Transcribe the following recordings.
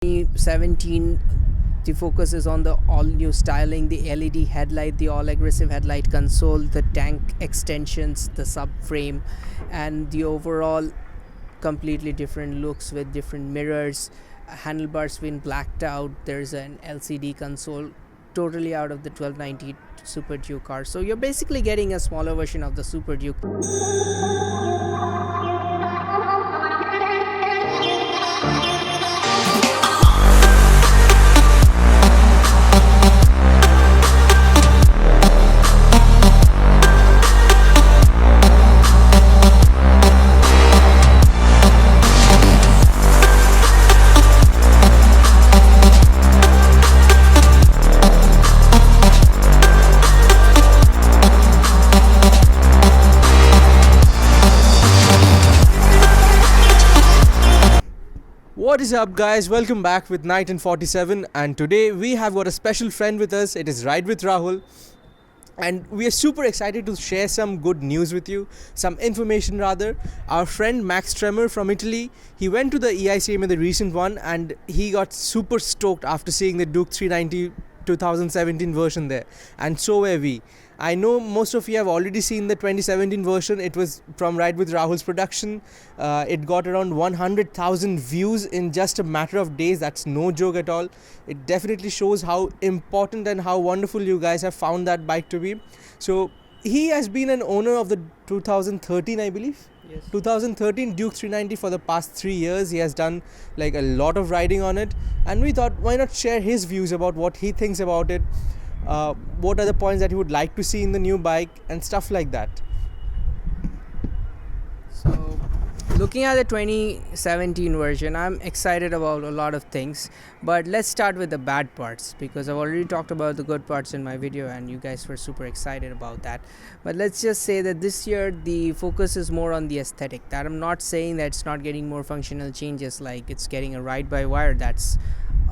2017, the focus is on the all new styling, the LED headlight, the all aggressive headlight console, the tank extensions, the subframe, and the overall completely different looks with different mirrors, handlebars being blacked out. There's an LCD console, totally out of the 1290 Super Duke car. So you're basically getting a smaller version of the Super Duke. What is up, guys? Welcome back with Night in 47, and today we have got a special friend with us. It is Ride with Rahul, and we are super excited to share some good news with you, some information rather. Our friend Max Tremor from Italy, he went to the EICM in the recent one, and he got super stoked after seeing the Duke 390 2017 version there, and so were we. I know most of you have already seen the 2017 version. It was from Ride with Rahul's production. It got around 100,000 views in just a matter of days. That's no joke at all. It definitely shows how important and how wonderful you guys have found that bike to be. So he has been an owner of the 2013, I believe. Yes. 2013 Duke 390 for the past 3 years. He has done like a lot of riding on it, and we thought, why not share his views about what he thinks about it, what are the points that he would like to see in the new bike and stuff like that. So, looking at the 2017 version, I'm excited about a lot of things, but let's start with the bad parts, because I've already talked about the good parts in my video and you guys were super excited about that. But let's just say that this year the focus is more on the aesthetic. That I'm not saying that it's not getting more functional changes, like it's getting a ride-by-wire. That's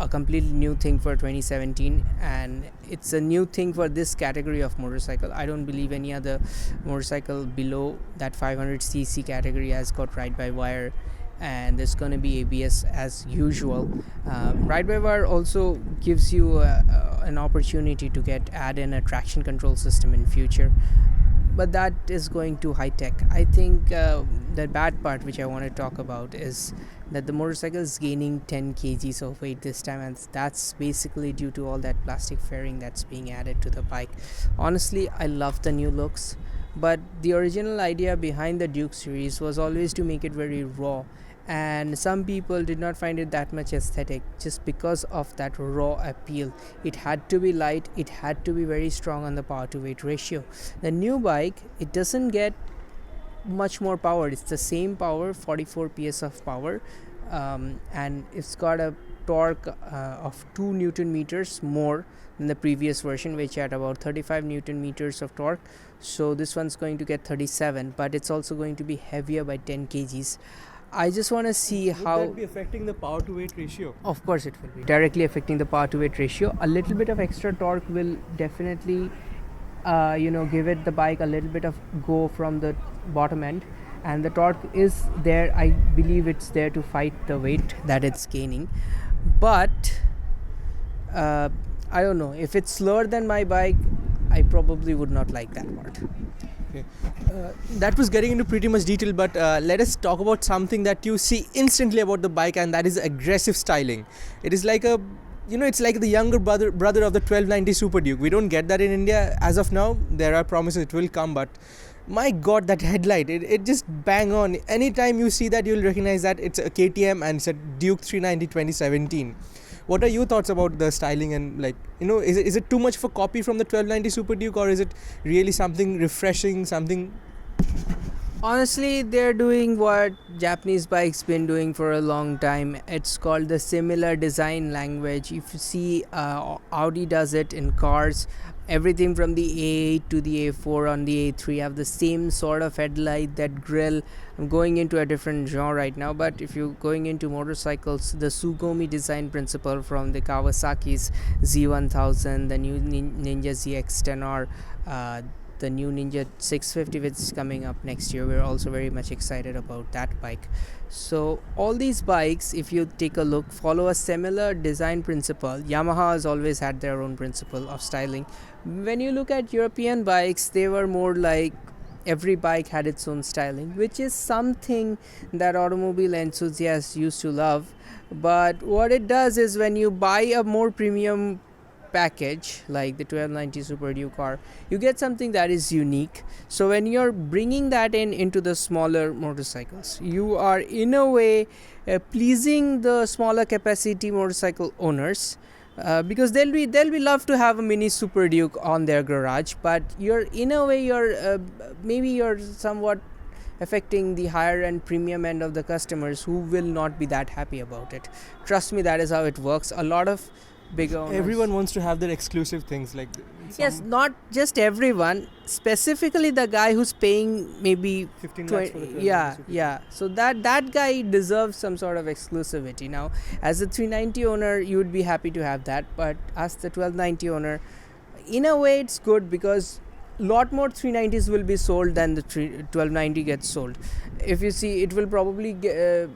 a completely new thing for 2017, and it's a new thing for this category of motorcycle. I don't believe any other motorcycle below that 500cc category has got ride-by-wire, and there's going to be ABS as usual. Ride-by-wire also gives you an opportunity to add in a traction control system in future, but that is going to high tech. I think the bad part which I want to talk about is that the motorcycle is gaining 10 kgs of weight this time, and that's basically due to all that plastic fairing that's being added to the bike. Honestly, I love the new looks, but the original idea behind the Duke series was always to make it very raw, and some people did not find it that much aesthetic just because of that raw appeal. It had to be light, it had to be very strong on the power to weight ratio. The new bike, it doesn't get much more power. It's the same power, 44 PS of power, and it's got a torque of 2 Newton meters more than the previous version, which had about 35 Newton meters of torque. So this one's going to get 37, but it's also going to be heavier by 10 kgs. I just want to see how Would that be affecting the power to weight ratio? Of course it will be directly affecting the power to weight ratio. A little bit of extra torque will definitely give it the bike a little bit of go from the bottom end, and the torque is there. I believe it's there to fight the weight that it's gaining, but I don't know, if it's slower than my bike, I probably would not like that part. Okay. That was getting into pretty much detail, but let us talk about something that you see instantly about the bike, and that is aggressive styling. It is like it's like the younger brother of the 1290 Super Duke. We don't get that in India as of now. There are promises it will come, but my god, that headlight, it just bang on. Anytime you see that, you'll recognize that it's a KTM and it's a Duke 390 2017. What are your thoughts about the styling, and is it too much of a copy from the 1290 Super Duke, or is it really something refreshing, something? Honestly, they're doing what Japanese bikes been doing for a long time. It's called the similar design language. If you see, Audi does it in cars. Everything from the A8 to the A4 on the A3 have the same sort of headlight, that grille. I'm going into a different genre right now, but if you're going into motorcycles, the Tsugomi design principle from the Kawasaki's Z1000, the new Ninja ZX10R, the new Ninja 650 which is coming up next year. We're also very much excited about that bike. So all these bikes, if you take a look, follow a similar design principle. Yamaha has always had their own principle of styling. When you look at European bikes, they were more like every bike had its own styling, which is something that automobile enthusiasts used to love. But what it does is when you buy a more premium package like the 1290 Super Duke car, you get something that is unique. So when you're bringing that into the smaller motorcycles, you are in a way pleasing the smaller capacity motorcycle owners, because they'll be love to have a mini Super Duke on their garage, but you're in a way maybe you're somewhat affecting the higher end premium end of the customers who will not be that happy about it. Trust me, that is how it works. A lot of big owners, Everyone wants to have their exclusive things like yes, not just everyone, specifically the guy who's paying maybe 15 lakhs for the yeah, so that guy deserves some sort of exclusivity. Now as a 390 owner, you would be happy to have that, but as the 1290 owner, in a way it's good because lot more 390s will be sold than the 1290 gets sold. If you see, it will probably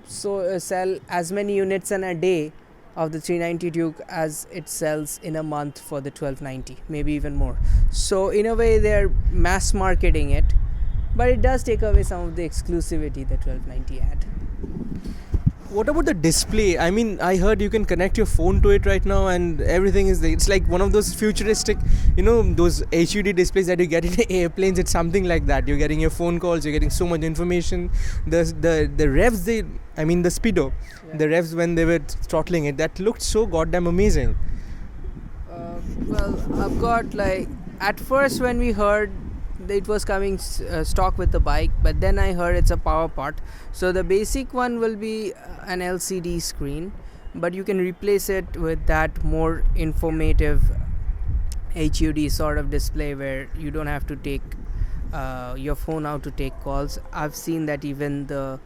sell as many units in a day of the 390 Duke as it sells in a month for the 1290, maybe even more. So in a way they're mass marketing it, but it does take away some of the exclusivity that 1290 had. What about the display? I mean, I heard you can connect your phone to it right now and everything is there. It's like one of those futuristic, those HUD displays that you get in airplanes. It's something like that. You're getting your phone calls, you're getting so much information. The revs, the speedo, the revs when they were throttling it, that looked so goddamn amazing. Well, I've got at first when we heard it was coming stock with the bike, but then I heard it's a power part. So the basic one will be an LCD screen, but you can replace it with that more informative HUD sort of display where you don't have to take your phone out to take calls. I've seen that even the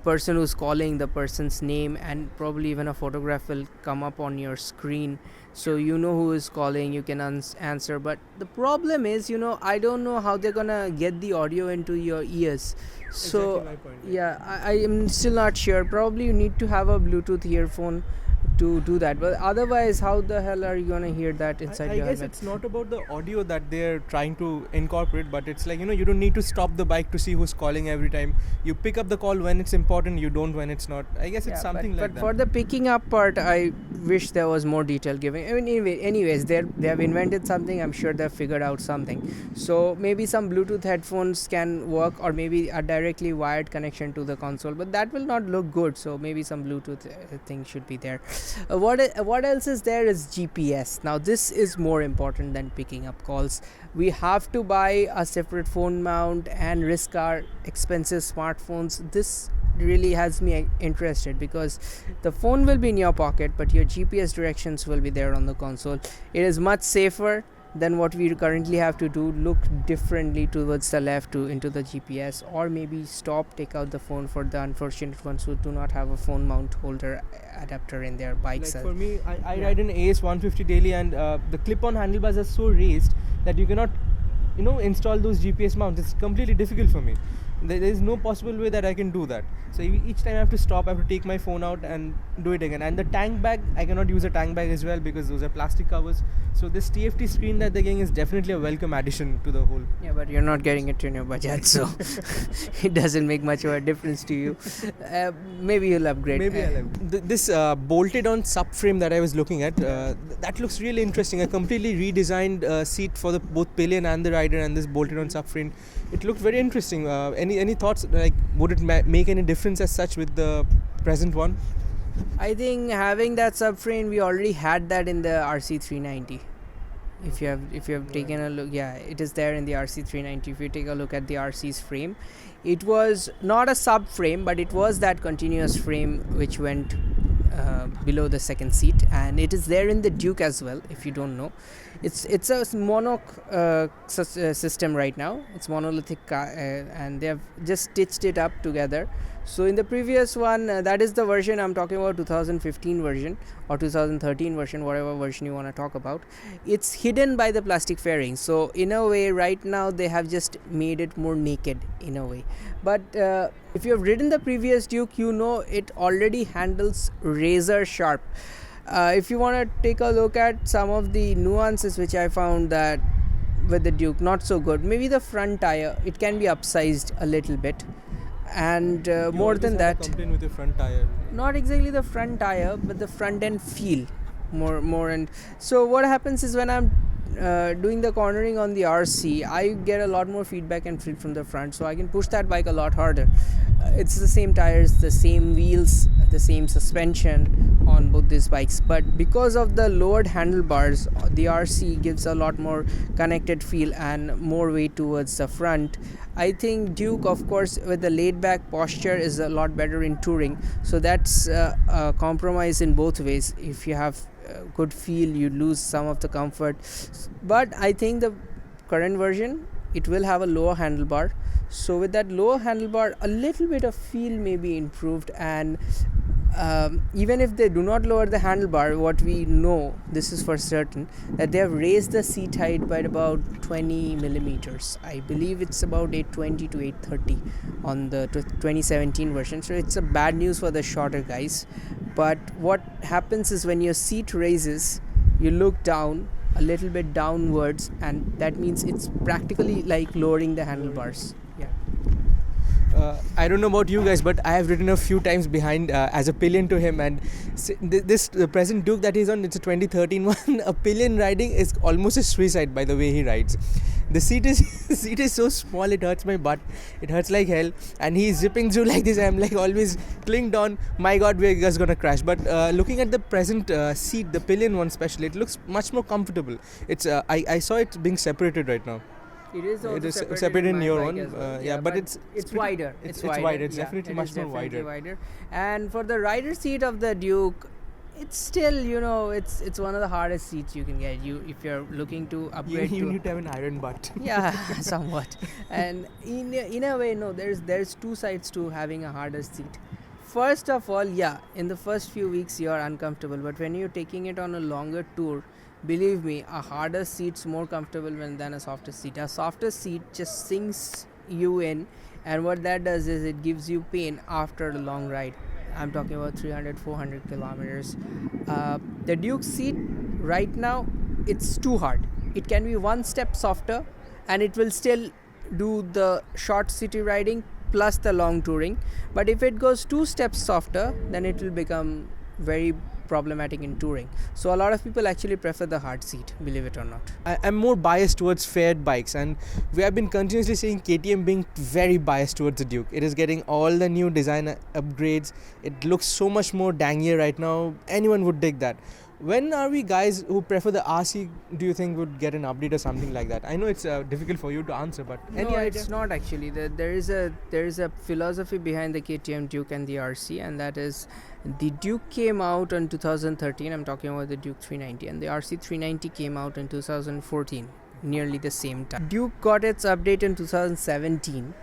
person who's calling, the person's name and probably even a photograph will come up on your screen, so you know who is calling, you can answer. But the problem is, I don't know how they're gonna get the audio into your ears. So exactly my point, I am still not sure. Probably you need to have a Bluetooth earphone to do that, but otherwise how the hell are you gonna hear that inside I your guess helmet? it's not about the audio that they're trying to incorporate, but it's like, you don't need to stop the bike to see who's calling every time. You pick up the call when it's important, you don't when it's not. I guess it's something like but that. for the picking up part, I wish there was more detail given. I mean, anyways, they have invented something. I'm sure they've figured out something. So maybe some Bluetooth headphones can work, or maybe a directly wired connection to the console, but that will not look good. So maybe some Bluetooth thing should be there. What else is there is GPS. Now this is more important than picking up calls. We have to buy a separate phone mount and risk our expensive smartphones. This really has me interested because the phone will be in your pocket, but your GPS directions will be there on the console. It is much safer than what we currently have to do, look differently towards the left into the GPS, or maybe stop, take out the phone for the unfortunate ones who do not have a phone mount holder adapter in their bikes. Like for me, I ride an AS 150 daily, and the clip-on handlebars are so raised that you cannot install those GPS mounts. It's completely difficult for me. There is no possible way that I can do that. So each time I have to stop, I have to take my phone out and do it again. And the tank bag, I cannot use a tank bag as well because those are plastic covers. So this TFT screen that they're getting is definitely a welcome addition to the whole. Yeah, but you're not getting it in your budget, so it doesn't make much of a difference to you. Maybe you'll upgrade. Maybe I'll upgrade. This bolted on subframe that I was looking at, that looks really interesting. A completely redesigned seat for both pillion and the rider, and this bolted on subframe. It looked very interesting. Any thoughts? Like, would it make any difference as such with the present one? I think having that subframe, we already had that in the RC390. If you have taken a look, yeah, it is there in the RC390. If you take a look at the RC's frame, it was not a subframe, but it was that continuous frame which went below the second seat, and it is there in the Duke as well. If you don't know, it's a system right now. It's monolithic, and they have just stitched it up together So in the previous one, that is the version I'm talking about, 2015 version or 2013 version, whatever version you want to talk about. It's hidden by the plastic fairing. So in a way, right now they have just made it more naked in a way. But if you have ridden the previous Duke, you know it already handles razor sharp. If you want to take a look at some of the nuances which I found that with the Duke, not so good. Maybe the front tire, it can be upsized a little bit. And more than that, complain with your front tire. not exactly the front tire, but the front end feel more. And so what happens is when I'm doing the cornering on the RC, I get a lot more feedback and feel from the front, so I can push that bike a lot harder. It's the same tires, the same wheels, the same suspension on both these bikes, but because of the lowered handlebars, the RC gives a lot more connected feel and more weight towards the front. I think Duke, of course, with the laid back posture, is a lot better in touring, so that's a compromise in both ways. If you have good feel, you lose some of the comfort, but I think the current version, it will have a lower handlebar, so with that lower handlebar, a little bit of feel may be improved. And even if they do not lower the handlebar, what we know, this is for certain, that they have raised the seat height by about 20 millimeters. I believe it's about 820 to 830 on the 2017 version, so it's a bad news for the shorter guys. But what happens is when your seat raises, you look down a little bit downwards, and that means it's practically like lowering the handlebars. I don't know about you guys, but I have ridden a few times behind as a pillion to him, and the present Duke that he's on, it's a 2013 one. A pillion riding is almost a suicide by the way he rides. The seat is so small, it hurts my butt. It hurts like hell, and he's zipping through like this. I'm like always clinged on. My God, we're just gonna crash. But looking at the present seat, the pillion one especially, it looks much more comfortable. It's I saw it being separated right now. It is also separated in your one, well. but it's wider. It's wider. It's definitely much more wider. And for the rider seat of the Duke, it's still, it's one of the hardest seats you can get. If you're looking to upgrade, you need to have an iron butt. Yeah, somewhat. And in a way, no, there's two sides to having a harder seat. First of all, in the first few weeks you're uncomfortable, but when you're taking it on a longer tour, believe me, a harder seat's more comfortable than a softer seat. A softer seat just sinks you in, and what that does is it gives you pain after a long ride. I'm talking about 300-400 kilometers. The Duke seat right now, it's too hard. It can be one step softer, and it will still do the short city riding plus the long touring. But if it goes 2 steps softer, then it will become very problematic in touring. So a lot of people actually prefer the hard seat, believe it or not. I'm more biased towards faired bikes, and we have been continuously seeing KTM being very biased towards the Duke. It is getting all the new design upgrades. It looks so much more dangier right now. Anyone would dig that. When are we guys who prefer the RC, do you think would get an update or something like that? I know it's difficult for you to answer, but any idea? It's not actually. There is a philosophy behind the KTM Duke and the RC, and that is the Duke came out in 2013. I'm talking about the Duke 390, and the RC 390 came out in 2014, nearly the same time. Duke got its update in 2017,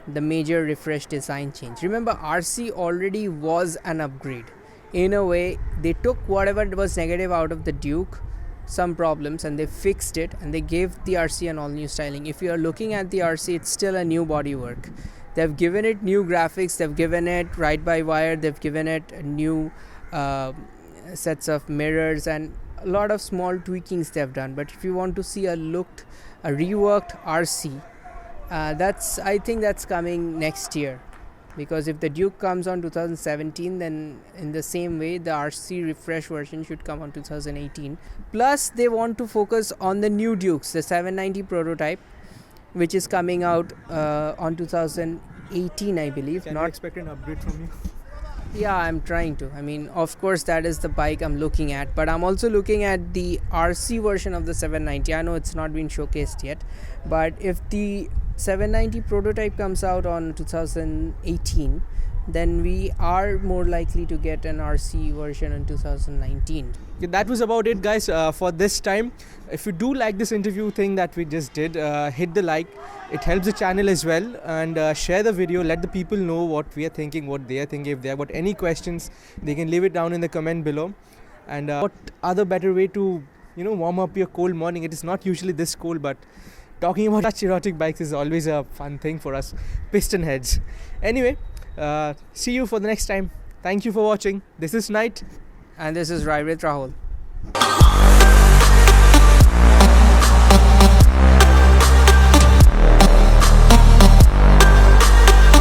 the major refresh design change. Remember, RC already was an upgrade. In a way, they took whatever was negative out of the Duke, some problems, and they fixed it, and they gave the RC an all new styling. If you are looking at the RC, it's still a new bodywork. They've given it new graphics, they've given it ride-by-wire, they've given it new sets of mirrors, and a lot of small tweakings they've done. But if you want to see a reworked RC, I think that's coming next year. Because if the Duke comes on 2017, then in the same way, the RC refresh version should come on 2018. Plus, they want to focus on the new Dukes, the 790 prototype, which is coming out on 2018, I believe. Can we expect an upgrade from you? Yeah, I'm trying to. I mean, of course, that is the bike I'm looking at, but I'm also looking at the RC version of the 790. I know it's not been showcased yet, but if the 790 prototype comes out on 2018, then we are more likely to get an RC version in 2019. Yeah, that was about it, guys, for this time. If you do like this interview thing that we just did, hit the like. It helps the channel as well, and share the video. Let the people know what we are thinking, what they are thinking. If they have got any questions, they can leave it down in the comment below. And what other better way to warm up your cold morning? It is not usually this cold, but talking about such erotic bikes is always a fun thing for us piston heads. Anyway, see you for the next time. Thank you for watching. This is Night. And this is Ride with Rahul.